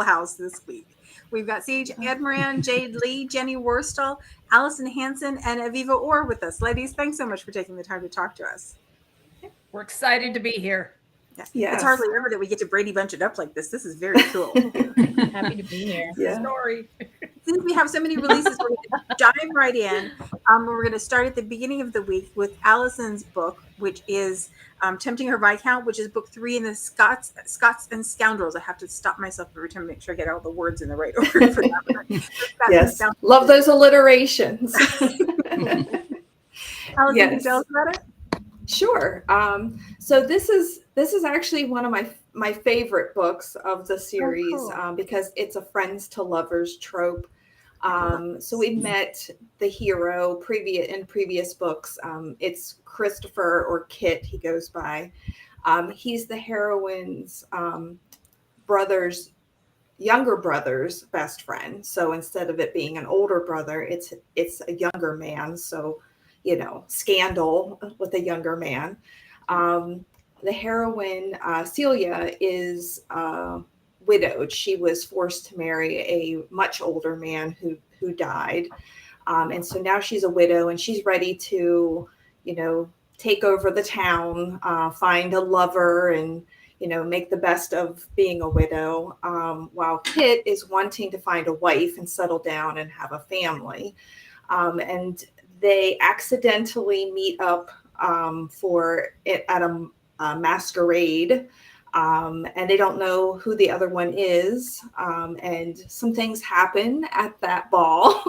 house this week. We've got Sage Admirand, Jade Lee, Jenny Worstall, Allison Hanson, and Aviva Orr with us. Ladies, thanks so much for taking the time to talk to us. We're excited to be here. Yeah. Yes. It's hardly ever that we get to Brady Bunch it up like this. This is very cool. Happy to be here. Yeah. Story. Since we have so many releases, we're going to dive right in. We're going to start at the beginning of the week with Allison's book, which is Tempting Her Viscount, which is book 3 in the Scots and Scoundrels. I have to stop myself every time to make sure I get all the words in the right order for that one. Yes. Love those alliterations. Allison, can you tell us about it? Sure. So this is actually one of my favorite books of the series. Oh, cool. Because it's a friends to lovers trope. So we met the hero in previous books. It's Christopher, or Kit, he goes by. He's the heroine's younger brother's best friend. So instead of it being an older brother, it's a younger man. So, scandal with a younger man. The heroine, Celia, is widowed. She was forced to marry a much older man who died. And so now she's a widow, and she's ready to, take over the town, find a lover, and, make the best of being a widow, while Kit is wanting to find a wife and settle down and have a family. And they accidentally meet up for it at a masquerade. And they don't know who the other one is. And some things happen at that ball.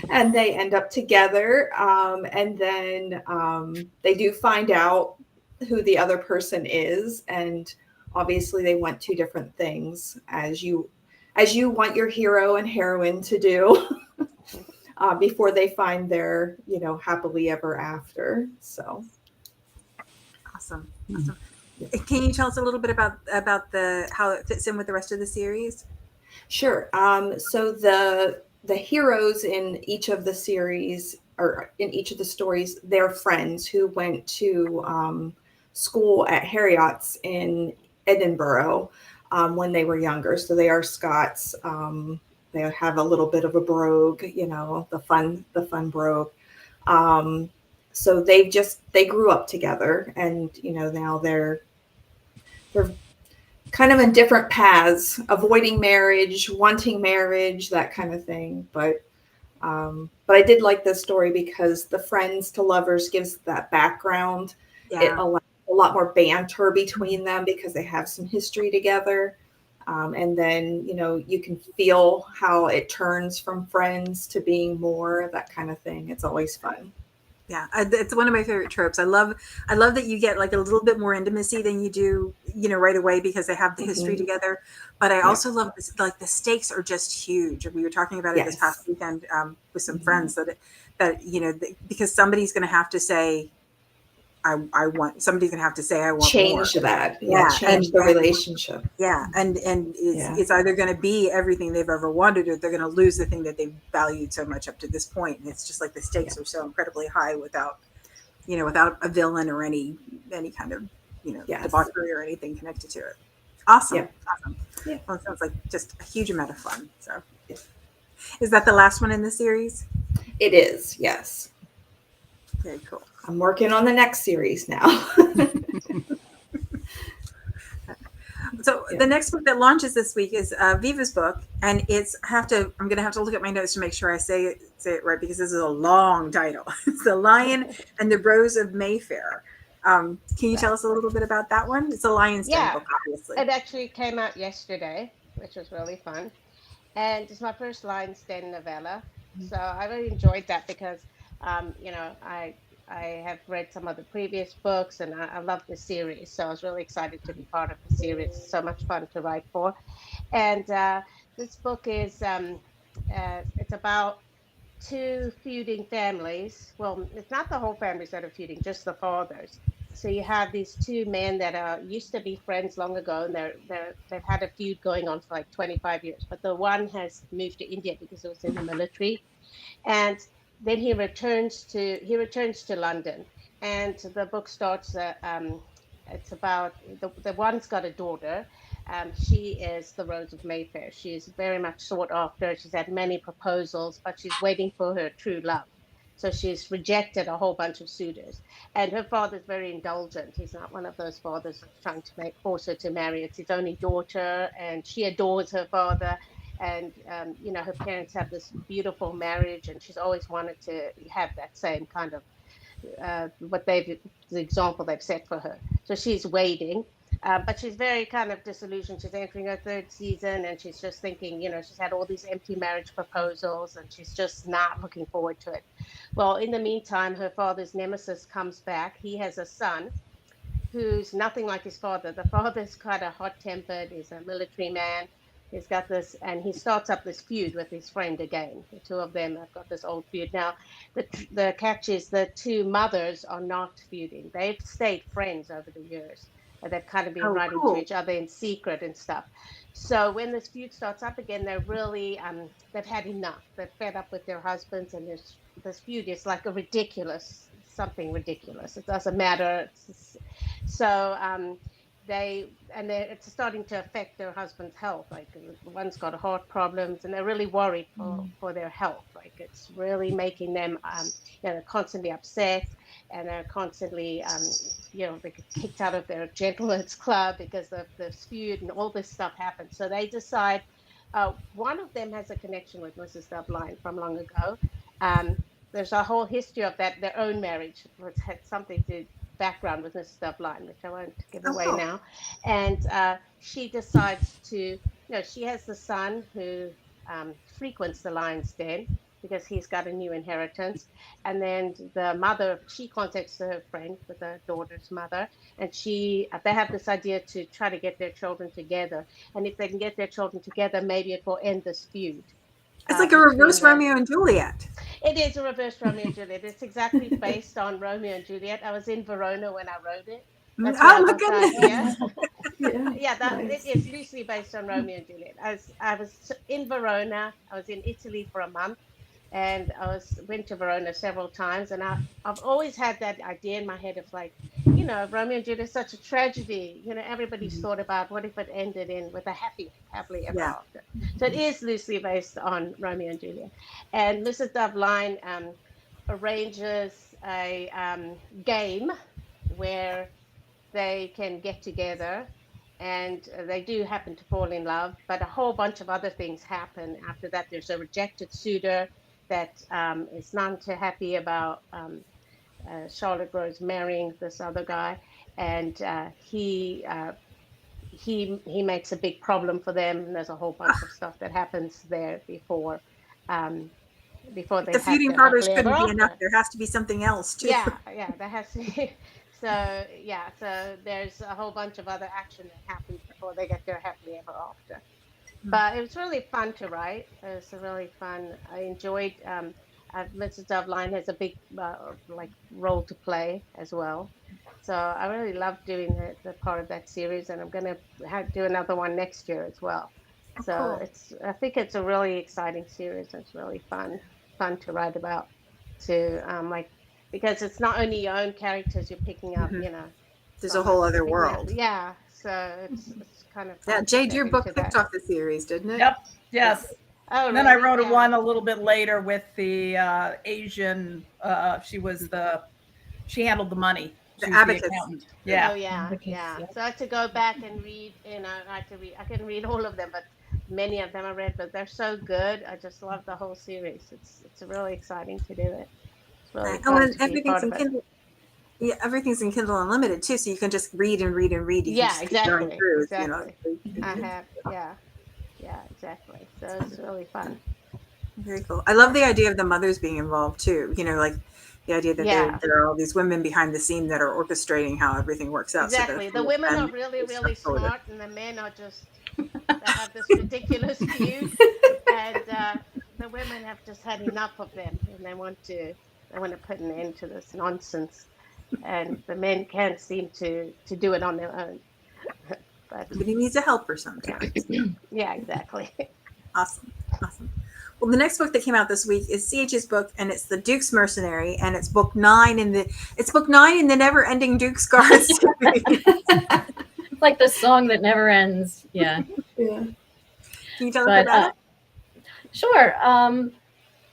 And they end up together. And then they do find out who the other person is. And obviously they want two different things, as you want your hero and heroine to do. Before they find their, happily ever after. So. Awesome. Can you tell us a little bit about how it fits in with the rest of the series? Sure. So the heroes in each of the series, or in each of the stories, they're friends who went to school at Harriot's in Edinburgh when they were younger. So they are Scots. They have a little bit of a brogue, the fun brogue. So they grew up together, and now they're kind of in different paths, avoiding marriage, wanting marriage, that kind of thing. But I did like this story because the friends to lovers gives that background. Yeah. It allows a lot more banter between them because they have some history together. And then, you can feel how it turns from friends to being more, that kind of thing. It's always fun. Yeah, it's one of my favorite tropes. I love that you get like a little bit more intimacy than you do, right away, because they have the history together. But I also love this, like the stakes are just huge. We were talking about it this past weekend with some friends because somebody's going to have to say, somebody's gonna have to say I want change more. That. Yeah, change the relationship. Yeah, and it's either going to be everything they've ever wanted, or they're going to lose the thing that they've valued so much up to this point. And it's just like the stakes are so incredibly high without a villain or any kind of debauchery or anything connected to it. Awesome. Yeah. Awesome. Yeah. Well, it sounds like just a huge amount of fun. So, is that the last one in the series? It is. Yes. Very cool. I'm working on the next series now. So the next book that launches this week is Viva's book, and I'm going to have to look at my notes to make sure I say it right, because this is a long title. It's The Lion and the Rose of Mayfair. Can you tell us a little bit about that one? It's a Lion's Den book, obviously. It actually came out yesterday, which was really fun. And it's my first Lion's Den novella. So I really enjoyed that because, I have read some of the previous books, and I love the series. So I was really excited to be part of the series. It's so much fun to write for. And this book is, it's about two feuding families. Well, it's not the whole families that are feuding, just the fathers. So you have these two men that used to be friends long ago, and they've had a feud going on for like 25 years. But the one has moved to India because it was in the military. And then he returns to London, and the book starts. It's about the one's got a daughter, she is the Rose of Mayfair. She is very much sought after. She's had many proposals, but she's waiting for her true love. So she's rejected a whole bunch of suitors. And her father's very indulgent. He's not one of those fathers that's trying to force her to marry. It's his only daughter, and she adores her father. And, her parents have this beautiful marriage, and she's always wanted to have that same kind of the example they've set for her. So she's waiting. But she's very kind of disillusioned. She's entering her third season, and she's just thinking, she's had all these empty marriage proposals, and she's just not looking forward to it. Well, in the meantime, her father's nemesis comes back. He has a son who's nothing like his father. The father's kind of hot-tempered. He's a military man. He's got this, and he starts up this feud with his friend again. The two of them have got this old feud. Now, the catch is the two mothers are not feuding. They've stayed friends over the years. They've kind of been writing to each other in secret and stuff. So when this feud starts up again, they're really, they've had enough. They're fed up with their husbands, and this feud is like something ridiculous. It doesn't matter. It's starting to affect their husband's health. Like one's got heart problems, and they're really worried for their health. Like it's really making them, they're constantly upset, and they're constantly, they get kicked out of their gentleman's club because of this feud, and all this stuff happens. So they decide, one of them has a connection with Mrs. Doveline from long ago. There's a whole history of that, their own marriage, which had something to background with Mrs. Doveline, which I won't give away now. And she decides to, she has the son who frequents the lion's den because he's got a new inheritance. And then the mother, she contacts her friend with the daughter's mother, and they have this idea to try to get their children together. And if they can get their children together, maybe it will end this feud. It's like a reverse Romeo and Juliet. It is a reverse Romeo and Juliet. It's exactly based on Romeo and Juliet. I was in Verona when I wrote it. Oh my goodness! It is loosely based on Romeo and Juliet. I was in Verona. I was in Italy for a month, and went to Verona several times. And I've always had that idea in my head of like, Romeo and Juliet is such a tragedy. Everybody's thought about what if it ended with a happily ever after. So it is loosely based on Romeo and Juliet. And Mrs. Doveline arranges a game where they can get together, and they do happen to fall in love, but a whole bunch of other things happen after that. There's a rejected suitor that is not too happy about Charlotte Rose marrying this other guy, and he makes a big problem for them, and there's a whole bunch of stuff that happens there before they the feuding partners couldn't be enough. There has to be something else too. Yeah, there has to be. So there's a whole bunch of other action that happens before they get their happily ever after. But it was really fun to write. It was really fun. I enjoyed. Mrs. Doveline has a big role to play as well. So I really loved doing the part of that series, and I'm going to do another one next year as well. So cool. I think it's a really exciting series. It's really fun to write about. Because it's not only your own characters you're picking up, There's a whole other world. Yeah, so it's kind of fun. Yeah, Jade, your book kicked off the series, didn't it? Yep. Yes. Oh, and then I wrote one a little bit later with the Asian. She handled the money. The abacus. Yeah. Oh yeah, yeah. So I had to go back and read. I couldn't read all of them, but many of them I read. But they're so good. I just love the whole series. It's really exciting to do it. Really and everything's in Kindle. Yeah, everything's in Kindle Unlimited too, so you can just read and read and read. You exactly. Exactly. I have. Yeah, exactly. So it's really fun. Very cool. I love the idea of the mothers being involved too. Like the idea that there are all these women behind the scene that are orchestrating how everything works out. Exactly. So the women are really, really smart, and the men are just they have this ridiculous feud, and the women have just had enough of them, and they want to put an end to this nonsense, and the men can't seem to do it on their own. But he needs a helper sometimes. Yeah, exactly. Awesome. Well, the next book that came out this week is CH's book, and it's The Duke's Mercenary, and it's book 9 in the never-ending Duke's Guard series. It's like the song that never ends. Yeah. Yeah. Can you tell us But about it? sure.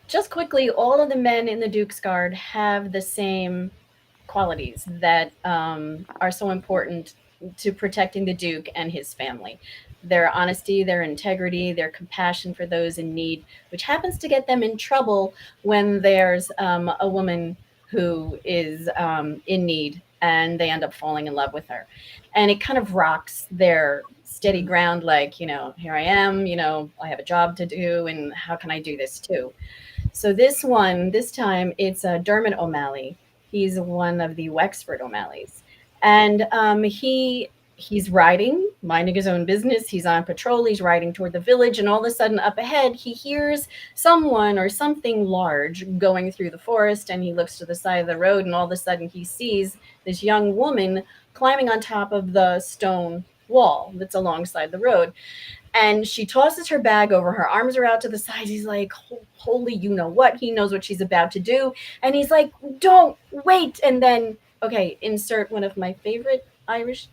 Just quickly, all of the men in the Duke's Guard have the same qualities that are so important to protecting the Duke and his family. Their honesty, their integrity, their compassion for those in need, which happens to get them in trouble when there's a woman who is in need and they end up falling in love with her. And it kind of rocks their steady ground, like, here I am, I have a job to do, and how can I do this too? So this time, it's Dermot O'Malley. He's one of the Wexford O'Malleys. And he's riding, minding his own business. He's on patrol. He's riding toward the village. And all of a sudden, up ahead, he hears someone or something large going through the forest. And he looks to the side of the road. And all of a sudden, he sees this young woman climbing on top of the stone wall that's alongside the road. And she tosses her bag over, her arms are out to the side. He's like, holy, you know what? He knows what she's about to do. And he's like, don't wait. And then, okay, insert one of my favorite Irish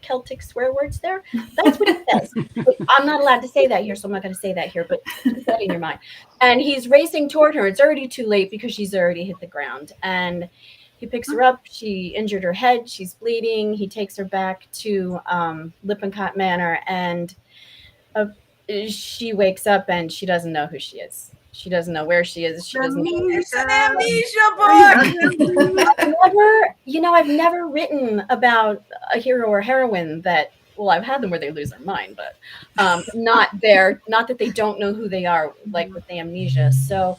Celtic swear words there. That's what he says. But I'm not allowed to say that here, so I'm not going to say that here, but keep that in your mind. And he's racing toward her. It's already too late because she's already hit the ground. And he picks her up. She injured her head. She's bleeding. He takes her back to Lippincott Manor, and she wakes up and she doesn't know who she is. She doesn't know where she is. She doesn't know. It's an amnesia book. I've never written about a hero or heroine that, well, I've had them where they lose their mind, but not that they don't know who they are, like with the amnesia. So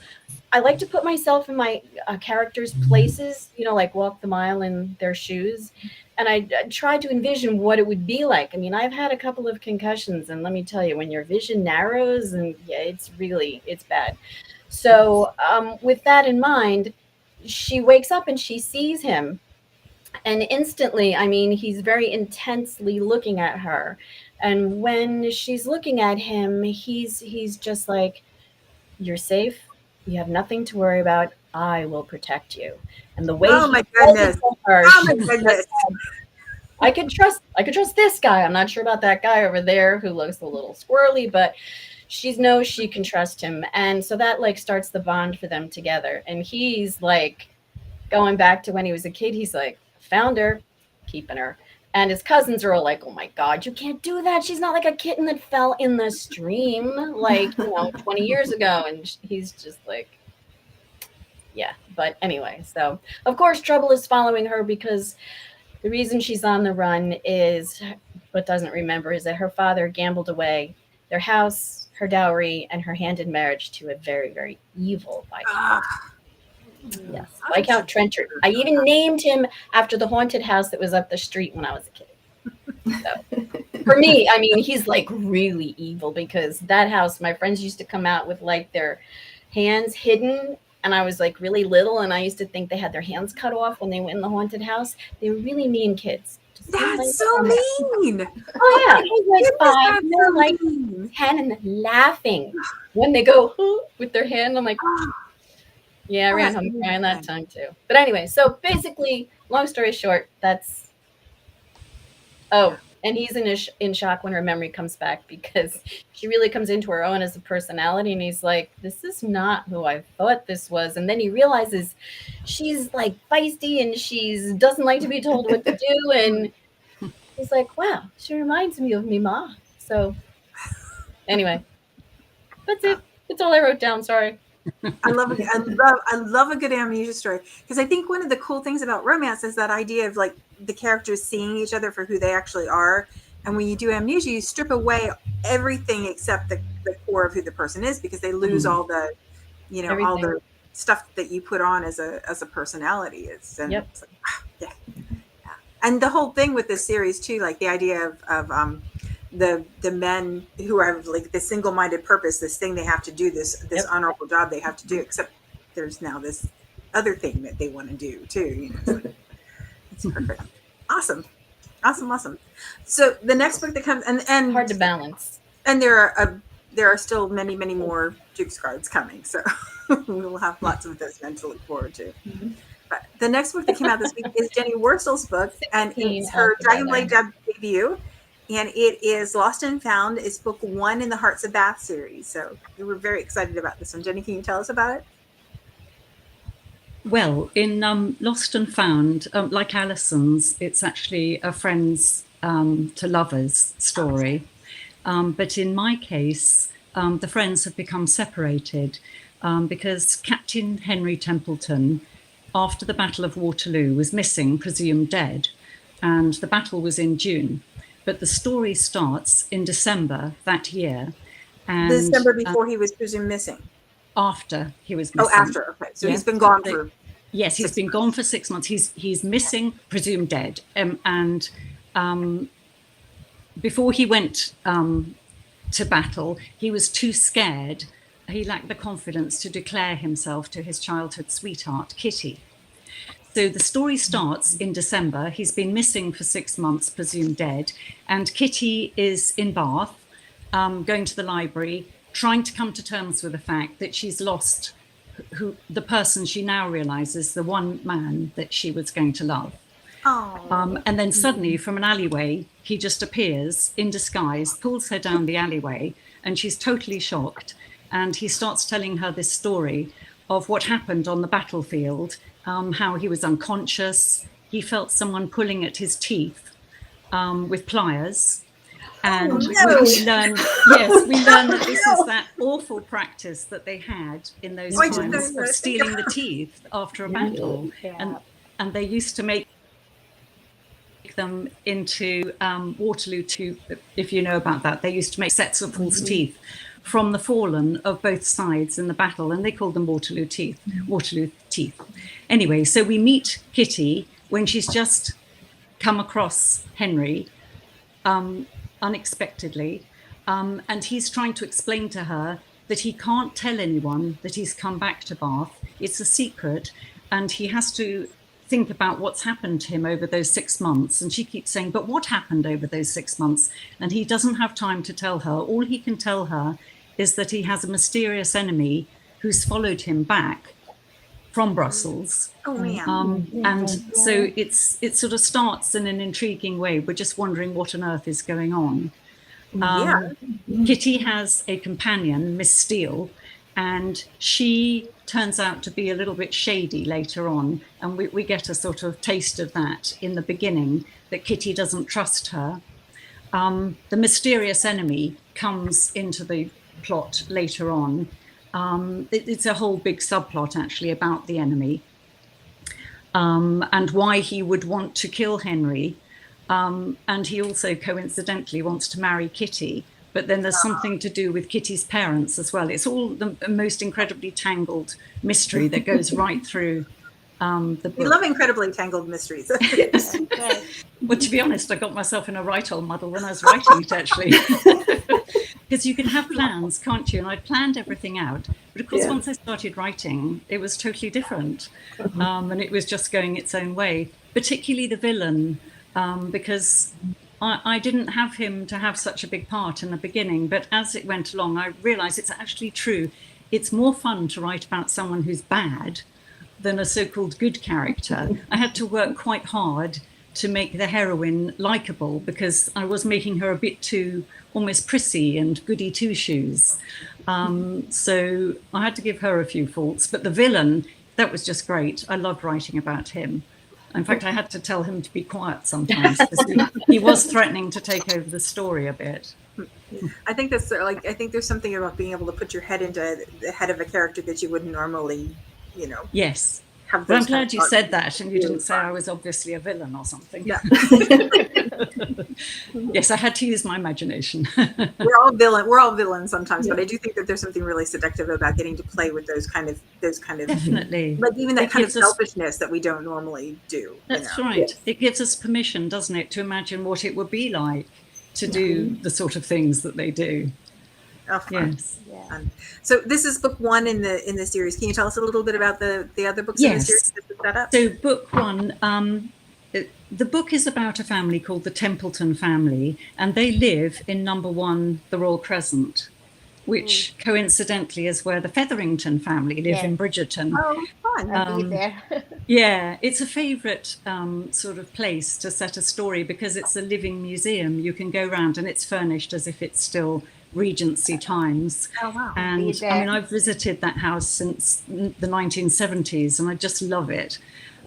I like to put myself in my characters' places, like walk the mile in their shoes. And I tried to envision what it would be like. I mean, I've had a couple of concussions, and let me tell you, when your vision narrows, and it's bad. So with that in mind, she wakes up and she sees him. And instantly, I mean, he's very intensely looking at her. And when she's looking at him, he's just like, you're safe. You have nothing to worry about. I will protect you. And the way my goodness. Her, Oh my goodness. I could trust this guy. I'm not sure about that guy over there who looks a little squirrely, but she knows she can trust him. And so that starts the bond for them together. And he's like going back to when he was a kid. He's like, found her, keeping her. And his cousins are all like, oh my God, you can't do that. She's not like a kitten that fell in the stream 20 years ago. And he's just like, yeah. But anyway, so of course, trouble is following her because the reason she's on the run is, but doesn't remember, is that her father gambled away their house, her dowry, and her hand in marriage to a very, very evil Viscount. Yes, Viscount Trenchard. I even named him after the haunted house that was up the street when I was a kid. So, for me, I mean, he's really evil because that house, my friends used to come out with their hands hidden. And I was really little, and I used to think they had their hands cut off when they went in the haunted house. They were really mean kids. That's so mean. Oh yeah, he's 5. They're 10 and laughing when they go with their hand. I'm like, yeah, I ran home crying that time too. But anyway, so basically, long story short, that's. Oh, and he's in shock when her memory comes back because she really comes into her own as a personality. And he's like, this is not who I thought this was. And then he realizes she's feisty and she doesn't like to be told what to do. And he's like, wow, she reminds me of me ma. So anyway, that's it. That's all I wrote down. Sorry. I love a good amnesia story because I think one of the cool things about romance is that idea of the characters seeing each other for who they actually are. And when you do amnesia, you strip away everything except the core of who the person is because they lose all the, everything. All the stuff that you put on as a personality. It's yeah. And the whole thing with this series too, the idea of the men who have the single-minded purpose, this thing they have to do, this honorable job they have to do, except there's now this other thing that they want to do too. It's perfect. Awesome. So the next book that comes and hard to balance. And there are still many more Duke's Guards coming, so we will have lots of this then to look forward to. Mm-hmm. But the next book that came out this week is Jenny Worstall's book, and it's her Dragonblade debut. and it is Lost and Found. It's book 1 in the Hearts of Bath series. So we were very excited about this one. Jenny, can you tell us about it? Well, in Lost and Found, like Allison's, it's actually a friends to lovers story. But in my case, the friends have become separated because Captain Henry Templeton, after the Battle of Waterloo, was missing, presumed dead, and the battle was in June. But the story starts in December that year. And December before he was presumed missing. After he was missing. Oh, after. Okay, so Yeah. he's been gone for. Yes, he's been gone for 6 months. He's missing, presumed dead. And before he went to battle, he was too scared. He lacked the confidence to declare himself to his childhood sweetheart, Kitty. So the story starts in December. He's been missing for 6 months, presumed dead. And Kitty is in Bath, going to the library, trying to come to terms with the fact that she's lost the person she now realizes, the one man that she was going to love. And then suddenly from an alleyway, he just appears in disguise, pulls her down the alleyway, and she's totally shocked. And he starts telling her this story of what happened on the battlefield, how he was unconscious. He felt someone pulling at his teeth with pliers. And we learn that this is that awful practice that they had in those times of stealing the teeth after a battle. And they used to make them into Waterloo tooth, if you know about that. They used to make sets of false teeth from the fallen of both sides in the battle, and they called them Waterloo teeth. Anyway, so we meet Kitty when she's just come across Henry unexpectedly, and he's trying to explain to her that he can't tell anyone that he's come back to Bath. It's a secret, and he has to think about what's happened to him over those 6 months. And she keeps saying, but what happened over those 6 months? And he doesn't have time to tell her. All he can tell her is that he has a mysterious enemy who's followed him back from Brussels. And so it sort of starts in an intriguing way. We're just wondering what on earth is going on. Kitty has a companion, Miss Steele, and she turns out to be a little bit shady later on. And we get a sort of taste of that in the beginning, that Kitty doesn't trust her. The mysterious enemy comes into the plot later on. It's a whole big subplot actually about the enemy and why he would want to kill Henry. And he also coincidentally wants to marry Kitty. But then there's something to do with Kitty's parents as well. It's all the most incredibly tangled mystery that goes right through the book. We love incredibly tangled mysteries. Well, to be honest, I got myself in a right old muddle when I was writing it, actually. Because you can have plans, can't you? And I'd planned everything out. But of course, once I started writing, it was totally different. And it was just going its own way, particularly the villain, because I didn't have him to have such a big part in the beginning. But as it went along, I realized it's actually true. It's more fun to write about someone who's bad than a so-called good character. I had to work quite hard to make the heroine likable because I was making her a bit too almost prissy and goody two-shoes. So I had to give her a few faults. But the villain, that was just great. I loved writing about him. In fact, I had to tell him to be quiet sometimes because he was threatening to take over the story a bit. I think that's like, I think there's something about being able to put your head into the head of a character that you wouldn't normally, you know. Yes. Have But I'm those glad you kind of said that and you didn't say I was obviously a villain or something. Yeah. Yes, I had to use my imagination. We're all villains sometimes, but I do think that there's something really seductive about getting to play with those kind of Definitely. like even that It kind of gives us- selfishness that we don't normally do. That's you know? right. It gives us permission, doesn't it, to imagine what it would be like to do the sort of things that they do. Oh, fun. Yes. So this is book 1 in the series. Can you tell us a little bit about the other books in the Yes. series? Just to set up? So book 1, the book is about a family called the Templeton family, and they live in number 1, the Royal Crescent, which coincidentally is where the Featherington family live in Bridgerton. Oh, fun. fun. I'll be there. Yeah, it's a favorite sort of place to set a story because it's a living museum. You can go around and it's furnished as if it's still Regency times. Oh, wow. And there. I mean, I've visited that house since the 1970s and I just love it.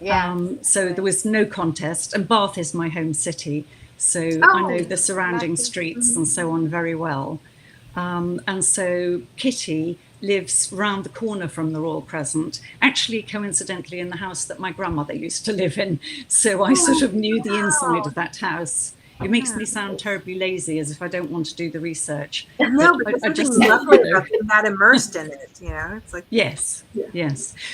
Yeah. So there was no contest. And Bath is my home city. So I know the surrounding streets and so on very well. And so Kitty lives round the corner from the Royal Crescent, actually coincidentally in the house that my grandmother used to live in. So I sort of knew the inside of that house. It makes me sound terribly lazy, as if I don't want to do the research. No, but I just just lovely about being that immersed in it. You know, it's like yes.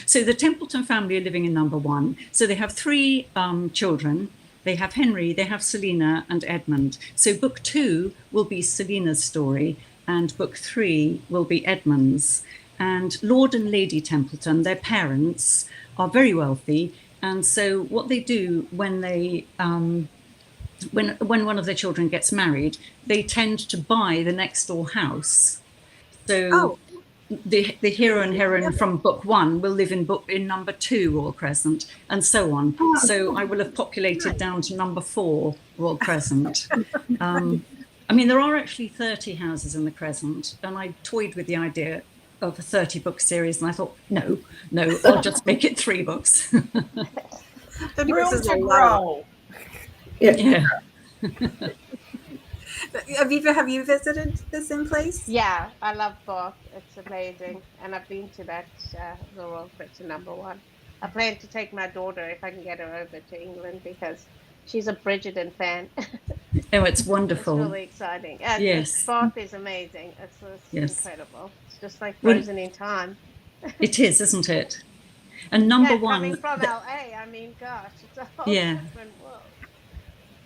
So the Templeton family are living in number 1. So they have 3 children. They have Henry, they have Selina and Edmund. So book 2 will be Selina's story and book 3 will be Edmund's. And Lord and Lady Templeton, their parents, are very wealthy. And so what they do when they when one of their children gets married, they tend to buy the next door house. So the hero and heroine from book 1 will live in number 2 Royal Crescent, and so on. So I will have populated down to number 4 Royal Crescent. I mean, there are actually 30 houses in the Crescent, and I toyed with the idea of a 30-book series, and I thought, no, I'll just make it 3 books. Room to grow. Yeah. Aviva, have you visited this in place? Yeah, I love Bath. It's amazing. And I've been to that the Royal Crescent number 1. I plan to take my daughter if I can get her over to England because she's a Bridgerton fan. Oh, it's wonderful. It's really exciting. And Yes. Bath is amazing. It's Yes. incredible. It's just like frozen in time. It is, isn't it? And number 1. Coming from LA, I mean, gosh, it's a whole different world.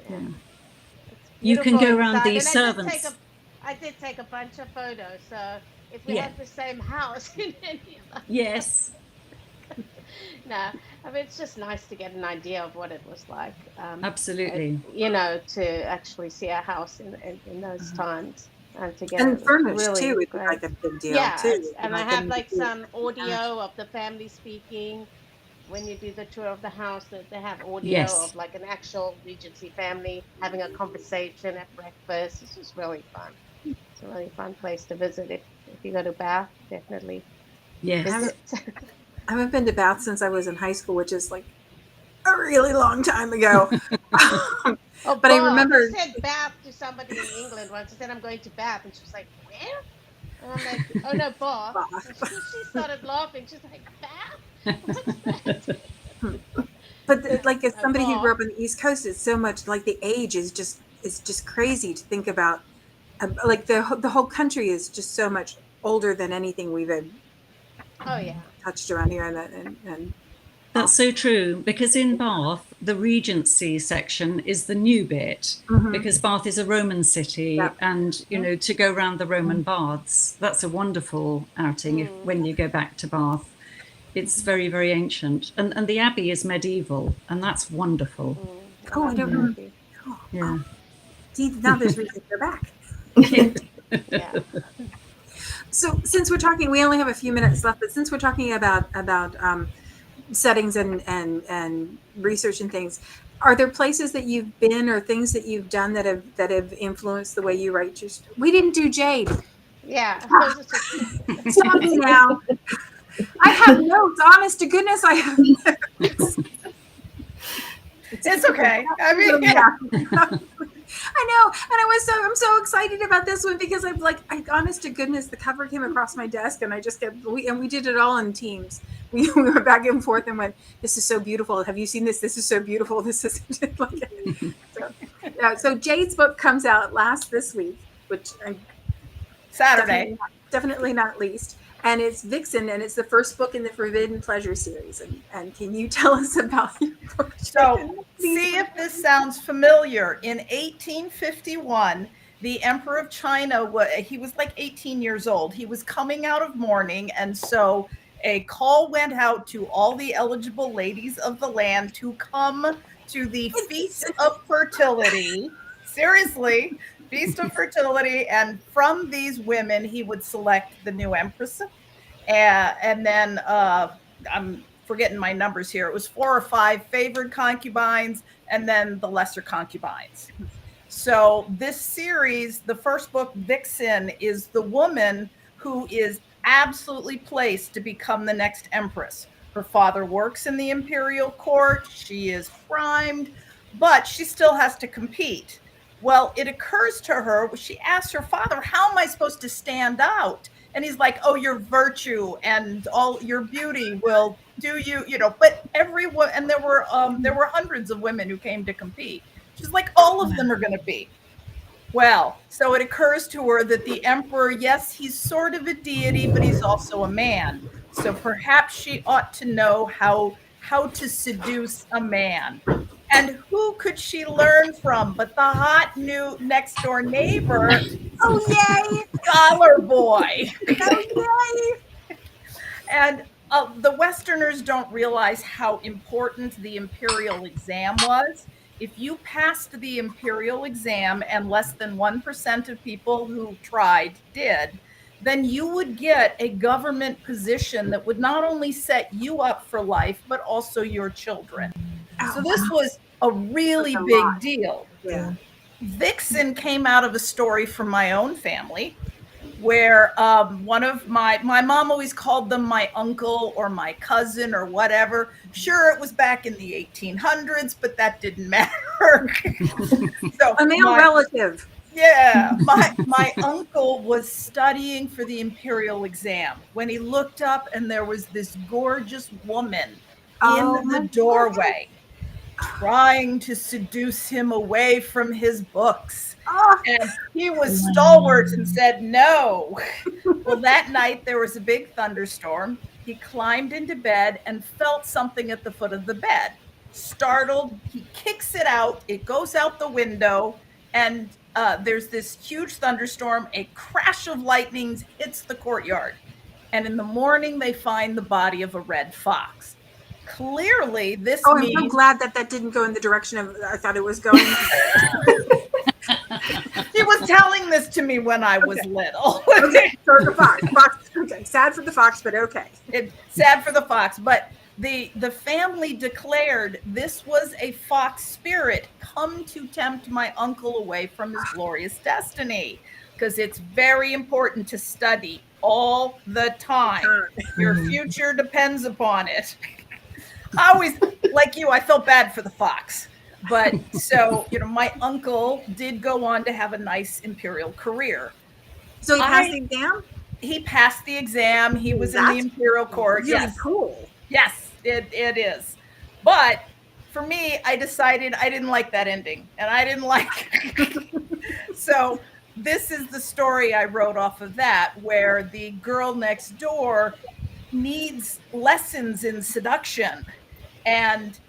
Yeah. It's You can beautiful go around inside. the And servants. I did take a bunch of photos. So if we have the same house in any of us. Yes. No, I mean, it's just nice to get an idea of what it was like. Absolutely. You know, to actually see a house in those times. And to get And furnished really too, it's great. like a big deal Yeah, too. and I have like some audio of the family speaking. When you do the tour of the house, that they have audio of like an actual Regency family having a conversation at breakfast. It's just really fun. It's a really fun place to visit. If you go to Bath, definitely visit. I haven't been to Bath since I was in high school, which is like a really long time ago. But I remember I said Bath to somebody in England once. I said I'm going to Bath, and she was like, "Where?" And I'm like, "Oh no, Bath." And she started laughing. She's like, "Bath? What's that?" But like as somebody who grew up on the East Coast, it's so much like the age is just crazy to think about. Like the whole country is just so much older than anything we've touched around here, and that's so true, because in Bath the Regency section is the new bit, because Bath is a Roman city, and you know, to go around the Roman baths, that's a wonderful outing when you go back to Bath. It's very, very ancient, and the abbey is medieval, and that's wonderful. Oh, I don't know. Yeah. See, now there's reason to go back. Yeah. So since we're talking, we only have a few minutes left, but since we're talking about settings and research and things, are there places that you've been or things that you've done that have influenced the way you write your story? We didn't do Jade. Yeah. Stop me now. I have notes. Honest to goodness, I have notes. It's okay. I mean, I know, and I'm so excited about this one because honest to goodness, the cover came across my desk, and I just kept we did it all in teams. We went back and forth and went, "This is so beautiful. Have you seen this? This is so beautiful. This is like." So Jade's book comes out this week, which Saturday, definitely not least. And it's Vixen, and it's the first book in the Forbidden Pleasure series. And can you tell us about your book? So, see if this sounds familiar. In 1851, the Emperor of China, he was like 18 years old. He was coming out of mourning, and so a call went out to all the eligible ladies of the land to come to the Feast of Fertility. Seriously, Feast of Fertility, and from these women he would select the new empress, and then forgetting my numbers here. It was 4 or 5 favored concubines and then the lesser concubines. So this series, the first book, Vixen, is the woman who is absolutely placed to become the next empress. Her father works in the imperial court. She is primed, but she still has to compete. Well, it occurs to her, she asks her father, how am I supposed to stand out? And he's like, oh, your virtue and all your beauty will do you, but everyone, and there were hundreds of women who came to compete. She's like, all of them are going to be. Well, so it occurs to her that the emperor, yes, he's sort of a deity, but he's also a man. So perhaps she ought to know how to seduce a man. And who could she learn from but the hot new next door neighbor? Oh, yay! Scholar boy. Oh, yay! And the Westerners don't realize how important the imperial exam was. If you passed the imperial exam and less than 1% of people who tried did, then you would get a government position that would not only set you up for life, but also your children. So this was a really big deal. Yeah. Vixen came out of a story from my own family where one of my mom always called them my uncle or my cousin or whatever. Sure, it was back in the 1800s, but that didn't matter. So a male relative. Yeah, my uncle was studying for the imperial exam when he looked up and there was this gorgeous woman in the doorway trying to seduce him away from his books. And he was stalwart and said no. Well, that night there was a big thunderstorm. He climbed into bed and felt something at the foot of the bed. Startled, he kicks it out. It goes out the window, and there's this huge thunderstorm. A crash of lightnings hits the courtyard. And in the morning, they find the body of a red fox. Clearly, this means... I'm so glad that didn't go in the direction of I thought it was going. He was telling this to me when I was little. Okay, so the fox. Okay, sad for the fox, but okay. It's sad for the fox, but the family declared this was a fox spirit come to tempt my uncle away from his glorious destiny, because it's very important to study all the time. Your future depends upon it. I always, like you, I felt bad for the fox. But so, my uncle did go on to have a nice imperial career. So he passed the exam? He passed the exam. He was in the imperial court. Really yes. Cool. Yes, it is. But for me, I decided I didn't like that ending. And I didn't like So this is the story I wrote off of that, where the girl next door needs lessons in seduction. And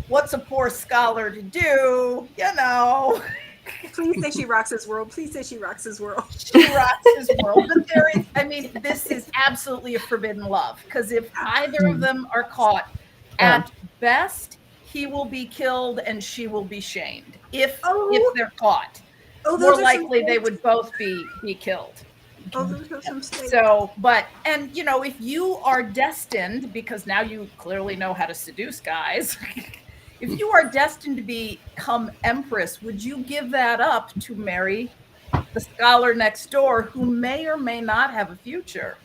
what's a poor scholar to do? Please say she rocks his world. Please say she rocks his world. She rocks his world. But this is absolutely a forbidden love. Because if either of them are caught, at best, he will be killed and she will be shamed. If they're caught. More likely they would both be killed. So, if you are destined, because now you clearly know how to seduce guys, if you are destined to become empress, would you give that up to marry the scholar next door who may or may not have a future?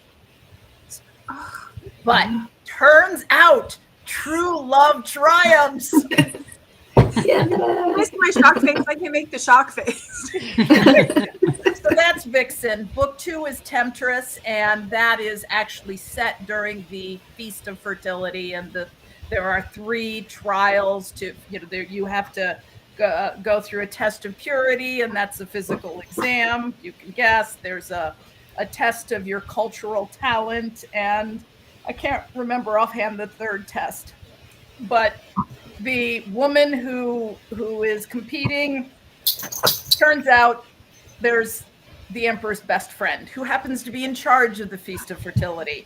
But turns out true love triumphs. Where's my shock face? I can make the shock face. So that's Vixen. Book 2 is Temptress, and that is actually set during the Feast of Fertility. And there are 3 trials to, you have to go through a test of purity, and that's a physical exam. You can guess. There's a test of your cultural talent, and I can't remember offhand the 3rd test. But the woman who is competing, turns out there's the emperor's best friend who happens to be in charge of the Feast of Fertility.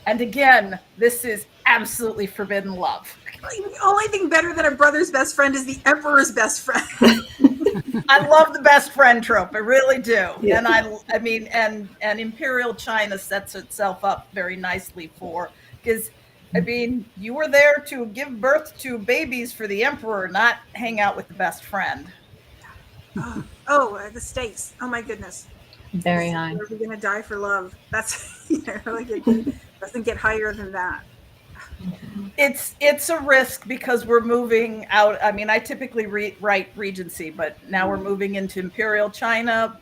And again, this is absolutely forbidden love. The only thing better than a brother's best friend is the emperor's best friend. I love the best friend trope. I really do. Yeah. And and Imperial China sets itself up very nicely because I mean, you were there to give birth to babies for the emperor, not hang out with the best friend. The stakes. Oh my goodness. Very high. Are we going to die for love? That's, like it doesn't get higher than that. It's a risk because we're moving out. I mean, I typically write Regency, but now we're moving into Imperial China.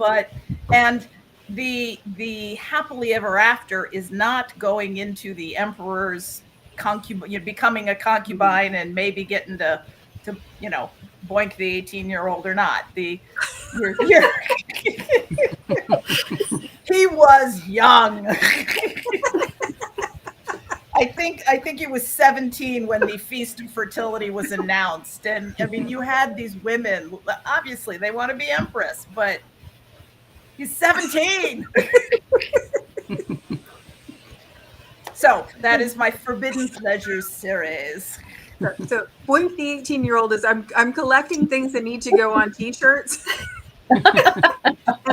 And the happily ever after is not going into the emperor's concubine, becoming a concubine and maybe getting to boink the 18-year-old or not. He was young. I think he was 17 when the Feast of Fertility was announced. And I mean, you had these women, obviously they want to be empress, but he's 17. So that is my Forbidden Pleasures series. So Boink the 18-year-old is I'm collecting things that need to go on t-shirts. And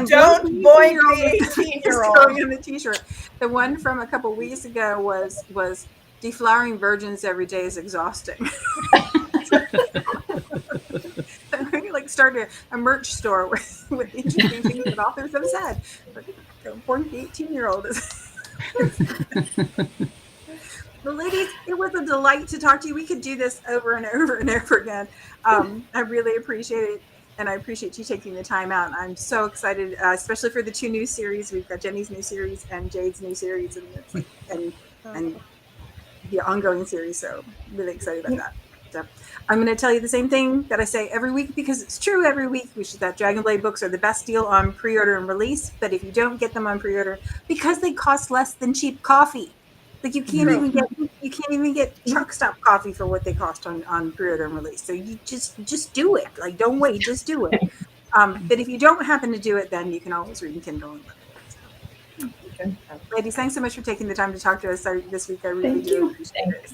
Don't boink the 18-year-old. Going on the t-shirt. The one from a couple weeks ago was deflowering virgins every day is exhausting. I'm going to like start a merch store with interesting things that authors have said. But Boink the 18-year-old is. Well, ladies, it was a delight to talk to you. We could do this over and over and over again. I really appreciate it. And I appreciate you taking the time out. I'm so excited, especially for the 2 new series. We've got Jenny's new series and Jade's new series, and the ongoing series. So really excited about that. So I'm going to tell you the same thing that I say every week because it's true every week, which is that Dragonblade books are the best deal on pre-order and release. But if you don't get them on pre-order, because they cost less than cheap coffee. Like you can't even get truck stop coffee for what they cost on pre-order and release. So you just do it. Like don't wait, just do it. But if you don't happen to do it, then you can always read in Kindle. So. Ladies, thanks so much for taking the time to talk to us this week. I really do appreciate it.